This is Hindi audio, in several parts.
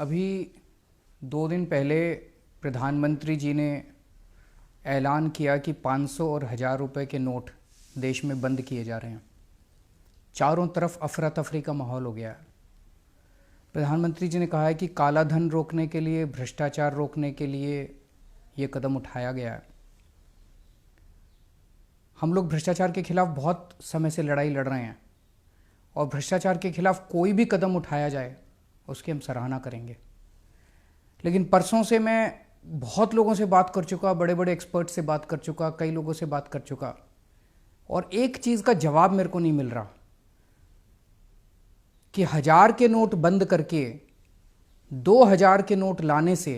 अभी 2 दिन पहले प्रधानमंत्री जी ने ऐलान किया कि 500 और 1000 रुपये के नोट देश में बंद किए जा रहे हैं। चारों तरफ अफरा तफरी का माहौल हो गया है। प्रधानमंत्री जी ने कहा है कि काला धन रोकने के लिए, भ्रष्टाचार रोकने के लिए ये कदम उठाया गया है। हम लोग भ्रष्टाचार के खिलाफ बहुत समय से लड़ाई लड़ रहे हैं और भ्रष्टाचार के खिलाफ कोई भी कदम उठाया जाए उसकी हम सराहना करेंगे। लेकिन परसों से मैं बहुत लोगों से बात कर चुका, बड़े बड़े एक्सपर्ट से बात कर चुका, कई लोगों से बात कर चुका, और एक चीज़ का जवाब मेरे को नहीं मिल रहा कि 1000 के नोट बंद करके 2000 के नोट लाने से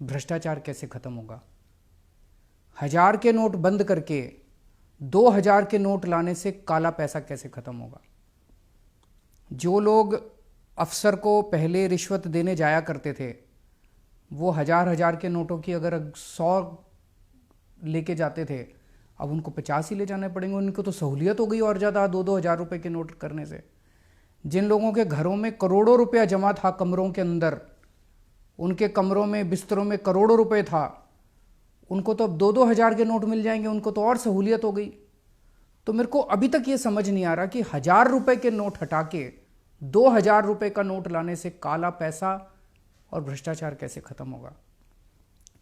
भ्रष्टाचार कैसे खत्म होगा। 1000 के नोट बंद करके 2000 के नोट लाने से काला पैसा कैसे खत्म होगा। जो लोग अफसर को पहले रिश्वत देने जाया करते थे, वो 1000 के नोटों की अगर 100 लेके जाते थे, अब उनको 50 ही ले जाने पड़ेंगे। उनको तो सहूलियत हो गई और ज़्यादा 2-2 हज़ार रुपये के नोट करने से। जिन लोगों के घरों में करोड़ों रुपया जमा था कमरों के अंदर, उनके कमरों में, बिस्तरों में करोड़ों रुपए था, उनको तो अब 2-2 हज़ार के नोट मिल जाएंगे, उनको तो और सहूलियत हो गई। तो मेरे को अभी तक ये समझ नहीं आ रहा कि 1000 रुपये के नोट हटा के 2000 रुपये का नोट लाने से काला पैसा और भ्रष्टाचार कैसे खत्म होगा।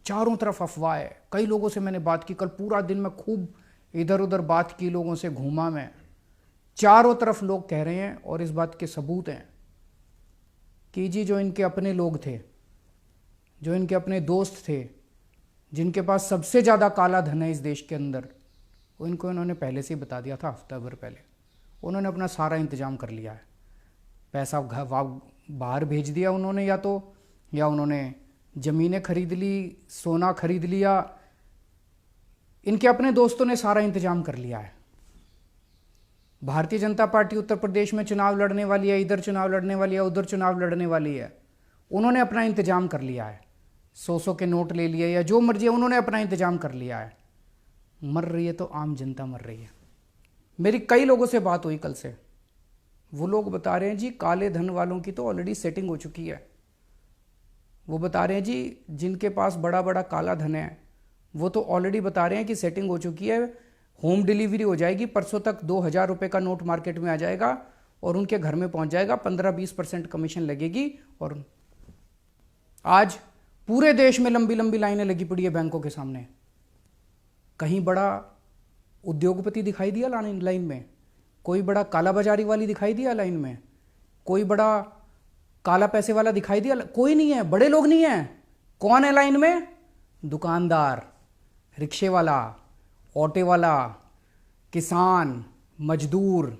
चारों तरफ अफवाह है। कई लोगों से मैंने बात की, कल पूरा दिन मैं खूब इधर उधर बात की, लोगों से घूमा मैं। चारों तरफ लोग कह रहे हैं और इस बात के सबूत हैं कि जी जो इनके अपने लोग थे, जो इनके अपने दोस्त थे, जिनके पास सबसे ज़्यादा काला धन है इस देश के अंदर, वो इनको इन्होंने पहले से ही बता दिया था, हफ्ता भर पहले। उन्होंने अपना सारा इंतजाम कर लिया है। पैसा बाहर भेज दिया उन्होंने, या उन्होंने ज़मीनें खरीद ली, सोना खरीद लिया। इनके अपने दोस्तों ने सारा इंतजाम कर लिया है। भारतीय जनता पार्टी उत्तर प्रदेश में चुनाव लड़ने वाली है, इधर चुनाव लड़ने वाली है, उधर चुनाव लड़ने वाली है। उन्होंने अपना इंतजाम कर लिया है। 100 के नोट ले लिए या जो मर्जी है, उन्होंने अपना इंतजाम कर लिया है। मर रही है तो आम जनता मर रही है। मेरी कई लोगों से बात हुई कल से, वो लोग बता रहे हैं जी काले धन वालों की तो ऑलरेडी सेटिंग हो चुकी है। वो बता रहे हैं जी जिनके पास बड़ा बड़ा काला धन है वो तो ऑलरेडी बता रहे हैं कि सेटिंग हो चुकी है, होम डिलीवरी हो जाएगी, परसों तक 2000 रुपये का नोट मार्केट में आ जाएगा और उनके घर में पहुंच जाएगा, 15-20% कमीशन लगेगी। और आज पूरे देश में लंबी लंबी लाइनें लगी पड़ी है बैंकों के सामने। कहीं बड़ा उद्योगपति दिखाई दिया लाइन में? कोई बड़ा काला बाजारी वाली दिखाई दिया लाइन में? कोई बड़ा काला पैसे वाला दिखाई दिया? कोई नहीं है, बड़े लोग नहीं है। कौन है लाइन में? दुकानदार, रिक्शे वाला, ऑटो वाला, किसान, मजदूर।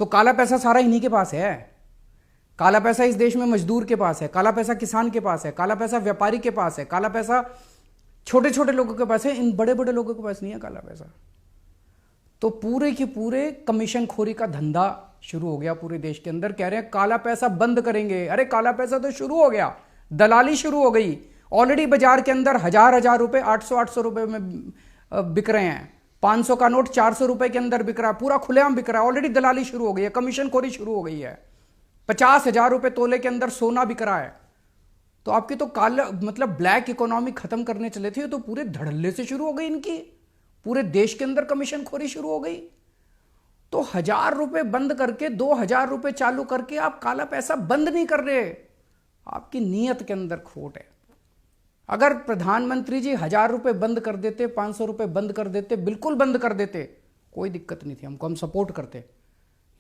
तो काला पैसा सारा इन्हीं के पास है। काला पैसा इस देश में मजदूर के पास है, काला पैसा किसान के पास है, काला पैसा व्यापारी के पास है, काला पैसा छोटे छोटे लोगों के पास है। इन बड़े बड़े लोगों के पास नहीं है काला पैसा। तो पूरे के पूरे कमीशन खोरी का धंधा शुरू हो गया पूरे देश के अंदर। कह रहे हैं काला पैसा बंद करेंगे। अरे काला पैसा तो शुरू हो गया, दलाली शुरू हो गई। ऑलरेडी बाजार के अंदर 1000 रुपए 800 रुपए में बिक रहे हैं। 500 का नोट 400 रुपए के अंदर बिक रहा है, पूरा खुलेआम बिक रहा है। ऑलरेडी दलाली शुरू हो गई है, कमीशन खोरी शुरू हो गई है। 50,000 रुपए तोले के अंदर सोना बिक रहा है। तो आपकी तो काला मतलब ब्लैक इकोनॉमी खत्म करने चले थे, तो पूरे धड़ल्ले से शुरू हो गई इनकी। पूरे देश के अंदर कमीशन खोरी शुरू हो गई। तो 1000 रुपए बंद करके 2000 रुपए चालू करके आप काला पैसा बंद नहीं कर रहे। आपकी नीयत के अंदर खोट है। अगर प्रधानमंत्री जी 1000 रुपए बंद कर देते, 500 रुपए बंद कर देते, बिल्कुल बंद कर देते, कोई दिक्कत नहीं थी, हमको, हम सपोर्ट करते।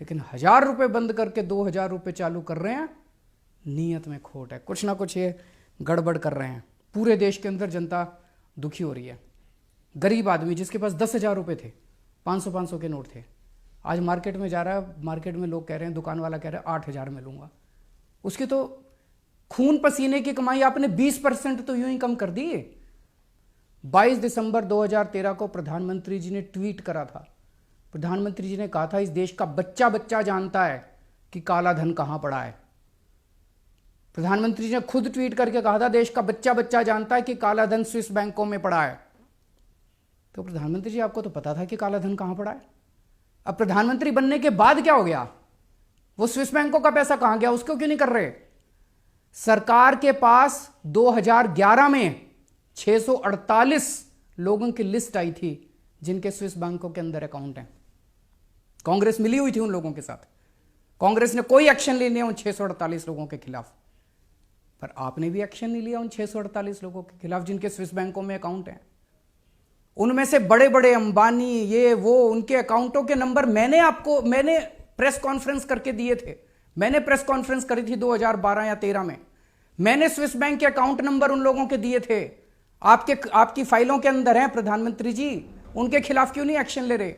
लेकिन 1000 रुपए बंद करके 2000 रुपए चालू कर रहे हैं, नीयत में खोट है। कुछ ना कुछ ये गड़बड़ कर रहे हैं। पूरे देश के अंदर जनता दुखी हो रही है। गरीब आदमी जिसके पास 10,000 रुपए थे, 500 के नोट थे, आज मार्केट में जा रहा है, मार्केट में लोग कह रहे हैं, दुकान वाला कह रहा है 8000 में लूंगा। उसकी तो खून पसीने की कमाई आपने 20% तो यूं ही कम कर दी। 22 दिसंबर 2013 को प्रधानमंत्री जी ने ट्वीट करा था। प्रधानमंत्री जी ने कहा था इस देश का बच्चा बच्चा जानता है कि काला धन कहां पड़ा है। प्रधानमंत्री जी ने खुद ट्वीट करके कहा था देश का बच्चा बच्चा जानता है कि काला धन स्विस बैंकों में पड़ा है। तो प्रधानमंत्री जी आपको तो पता था कि काला धन कहां पड़ा है। अब प्रधानमंत्री बनने के बाद क्या हो गया? वो स्विस बैंकों का पैसा कहां गया? उसको क्यों नहीं कर रहे? सरकार के पास 2011 में 648 लोगों की लिस्ट आई थी जिनके स्विस बैंकों के अंदर अकाउंट हैं। कांग्रेस मिली हुई थी उन लोगों के साथ। कांग्रेस ने कोई एक्शन नहीं लिया उन 648 लोगों के खिलाफ, पर आपने भी एक्शन नहीं लिया उन 648 लोगों के खिलाफ जिनके स्विस बैंकों में अकाउंट हैं। उनमें से बड़े बड़े अंबानी, ये वो, उनके अकाउंटों के नंबर मैंने प्रेस कॉन्फ्रेंस करके दिए थे। मैंने प्रेस कॉन्फ्रेंस करी थी 2012 या 13 में। मैंने स्विस बैंक के अकाउंट नंबर उन लोगों के दिए थे। आपकी फाइलों के अंदर हैं प्रधानमंत्री जी। उनके खिलाफ क्यों नहीं एक्शन ले रहे?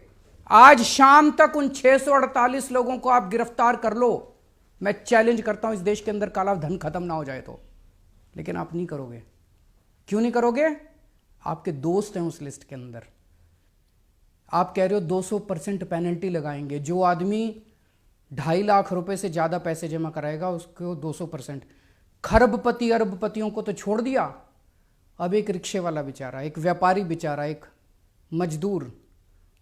आज शाम तक उन 648 लोगों को आप गिरफ्तार कर लो। मैं चैलेंज करता हूं इस देश के अंदर काला धन खत्म ना हो जाए तो। लेकिन आप नहीं करोगे। क्यों नहीं करोगे? आपके दोस्त हैं उस लिस्ट के अंदर। आप कह रहे हो 200% पेनल्टी लगाएंगे। जो आदमी 2.5 लाख रुपए से ज्यादा पैसे जमा कराएगा उसको 200%। खरबपति अरबपतियों को तो छोड़ दिया, अब एक रिक्शे वाला बेचारा, एक व्यापारी बेचारा, एक मजदूर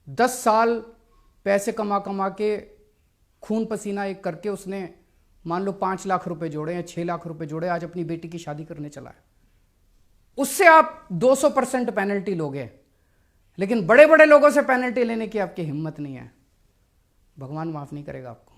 10 साल पैसे कमा कमा के खून पसीना एक करके उसने मान लो 5 लाख रुपए जोड़े या 6 लाख रुपए जोड़े, आज अपनी बेटी की शादी करने चला है। उससे आप 200% पेनल्टी लोगे, लेकिन बड़े बड़े लोगों से पेनल्टी लेने की आपकी हिम्मत नहीं है। भगवान माफ नहीं करेगा आपको।